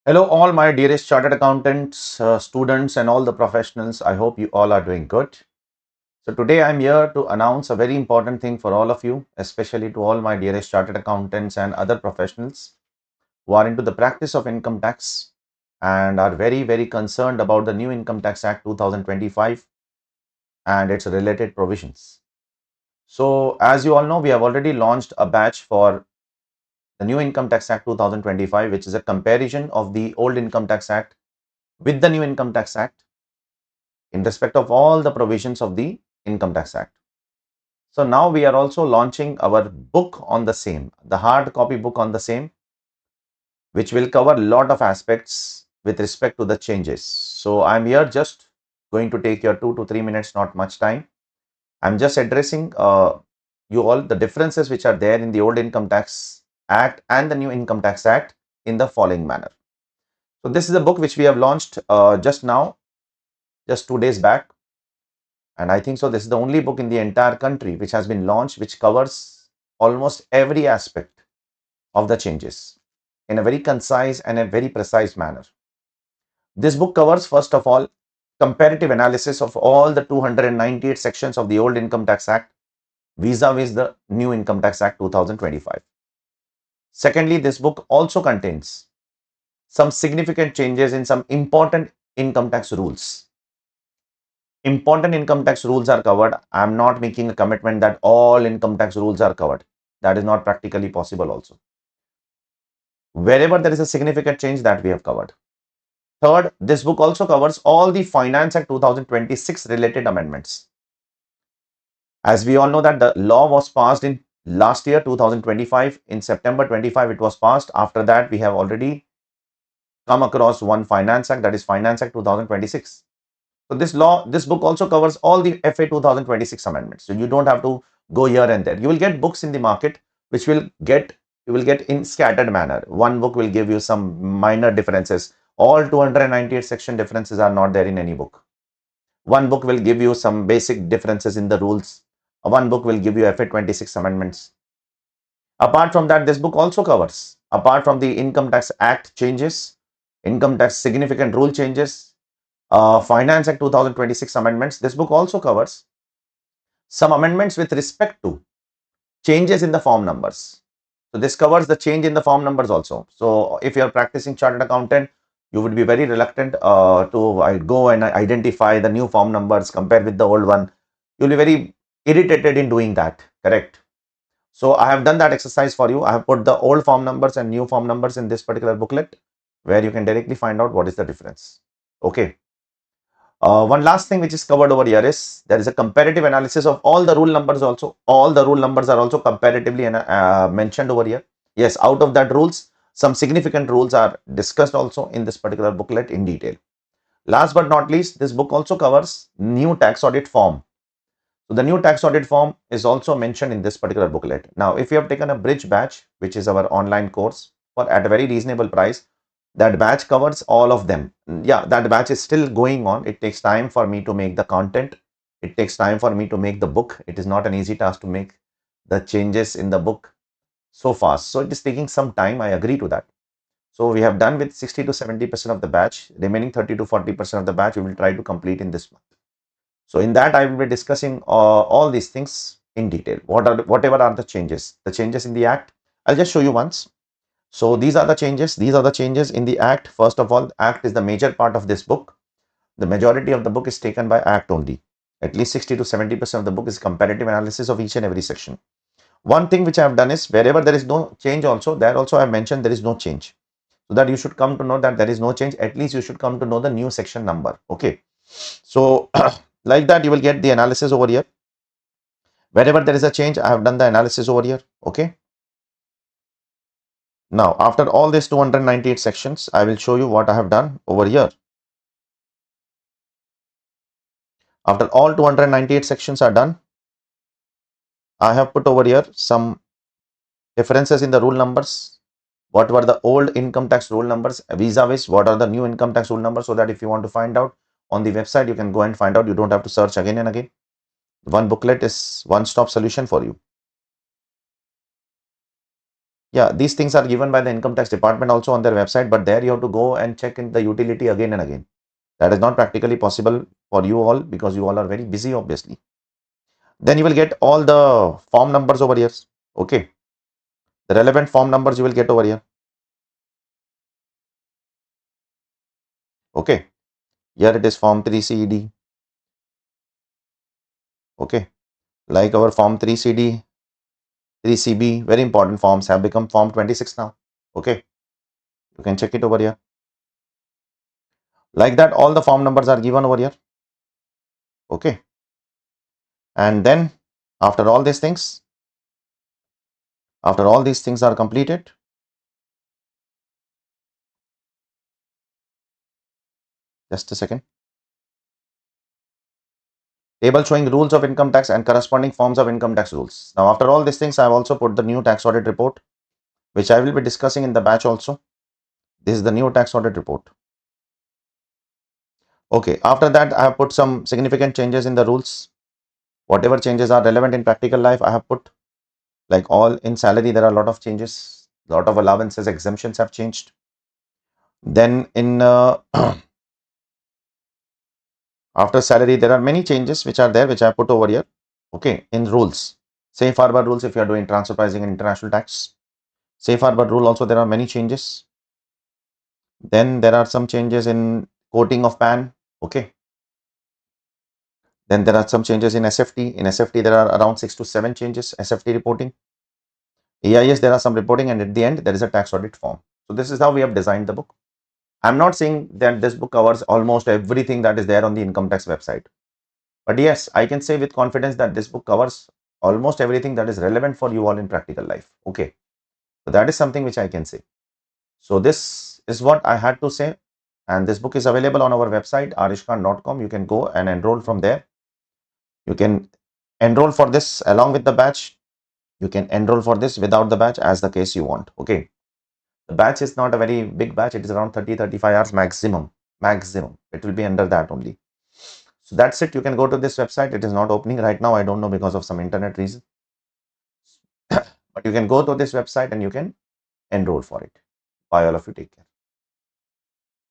Hello, all my dearest chartered accountants, students, and all the professionals. I hope you all are doing good. So, today I'm here to announce a very important thing for all of you, especially to all my dearest chartered accountants and other professionals who are into the practice of income tax and are very, very concerned about the new Income Tax Act 2025 and its related provisions. So, as you all know, we have already launched a batch for the new Income Tax Act 2025, which is a comparison of the old Income Tax Act with the new Income Tax Act in respect of all the provisions of the Income Tax Act. So now we are also launching our book on the same, the hard copy book on the same, which will cover a lot of aspects with respect to the changes. So I'm here just going to take your 2 to 3 minutes, not much time. I'm just addressing you all the differences which are there in the old Income Tax Act and the new Income Tax Act in the following manner. So this is a book which we have launched just now, just 2 days back. And I think so this is the only book in the entire country which has been launched, which covers almost every aspect of the changes in a very concise and a very precise manner. This book covers, first of all, comparative analysis of all the 298 sections of the old Income Tax Act vis-a-vis the new Income Tax Act 2025. Secondly, this book also contains some significant changes in some important income tax rules. Important income tax rules are covered. I am not making a commitment that all income tax rules are covered. That is not practically possible also. Wherever there is a significant change, that we have covered. Third, this book also covers all the Finance Act 2026 related amendments. As we all know that the law was passed in last year 2025. In September 25 it was passed. After that we have already come across one Finance Act, that is Finance Act 2026. So this book also covers all the FA 2026 amendments. So you don't have to go here and there. You will get books in the market which you will get in scattered manner. One book will give you some minor differences. All 298 section differences are not there in any book. One book will give you some basic differences in the rules. One book will give you FA 26 amendments. Apart from that, this book also covers, apart from the Income Tax Act changes, income tax significant rule changes, Finance Act 2026 amendments, this book also covers some amendments with respect to changes in the form numbers. So this covers the change in the form numbers also. So if you are practicing chartered accountant, you would be very reluctant to go and identify the new form numbers compared with the old one. You'll be very irritated in doing that, correct? So I have done that exercise for you. I have put the old form numbers and new form numbers in this particular booklet where you can directly find out what is the difference. Okay. One last thing which is covered over here is there is a comparative analysis of all the rule numbers also. All the rule numbers are also comparatively mentioned over here. Yes, out of that rules, some significant rules are discussed also in this particular booklet in detail. Last but not least, this book also covers new tax audit form. So the new tax audit form is also mentioned in this particular booklet. Now, if you have taken a bridge batch, which is our online course for at a very reasonable price, that batch covers all of them. Yeah, that batch is still going on. It takes time for me to make the content. It takes time for me to make the book. It is not an easy task to make the changes in the book so fast. So it is taking some time. I agree to that. So we have done with 60 to 70% of the batch. Remaining 30 to 40% of the batch we will try to complete in this month. So in that I will be discussing all these things in detail. Whatever are the changes in the act. I'll just show you once. So these are the changes. These are the changes in the Act. First of all, Act is the major part of this book. The majority of the book is taken by Act only. At least 60 to 70% of the book is comparative analysis of each and every section. One thing which I have done is wherever there is no change also, there also I have mentioned there is no change. So that you should come to know that there is no change. At least you should come to know the new section number. Okay. So like that you will get the analysis over here. Wherever there is a change, I have done the analysis over here. Okay. Now, after all these 298 sections, I will show you what I have done over here. After all 298 sections are done, I have put over here some differences in the rule numbers. What were the old income tax rule numbers vis-a-vis what are the new income tax rule numbers, so that if you want to find out on the website, you can go and find out. You don't have to search again and again. One booklet is one-stop solution for you. Yeah, these things are given by the income tax department also on their website, but there you have to go and check in the utility again and again. That is not practically possible for you all because you all are very busy, obviously. Then you will get all the form numbers over here. Okay. The relevant form numbers you will get over here. Okay. Here it is form 3CED. Okay. Like our form 3CD, 3CB, very important forms have become form 26 now. Okay. You can check it over here. Like that, all the form numbers are given over here. Okay. And then after all these things are completed, just a second. Table showing rules of income tax and corresponding forms of income tax rules. Now, after all these things, I have also put the new tax audit report, which I will be discussing in the batch also. This is the new tax audit report. Okay, after that, I have put some significant changes in the rules. Whatever changes are relevant in practical life, I have put. Like all in salary, there are a lot of changes. A lot of allowances, exemptions have changed. Then in after salary, there are many changes which are there, which I put over here. Okay, in rules. Safe harbor rules if you are doing transfer pricing and international tax. Safe harbor rule also, there are many changes. Then there are some changes in quoting of PAN. Okay. Then there are some changes in SFT. In SFT, there are around 6 to 7 changes, SFT reporting. EIS, there are some reporting, and at the end, there is a tax audit form. So this is how we have designed the book. I'm not saying that this book covers almost everything that is there on the income tax website. But yes, I can say with confidence that this book covers almost everything that is relevant for you all in practical life. Okay. So that is something which I can say. So this is what I had to say. And this book is available on our website, aarishkhan.com. You can go and enroll from there. You can enroll for this along with the batch. You can enroll for this without the batch as the case you want. Okay. The batch is not a very big batch. It is around 30-35 hours maximum. Maximum. It will be under that only. So that's it. You can go to this website. It is not opening right now. I don't know because of some internet reason. But you can go to this website and you can enroll for it. Bye all of you. Take care.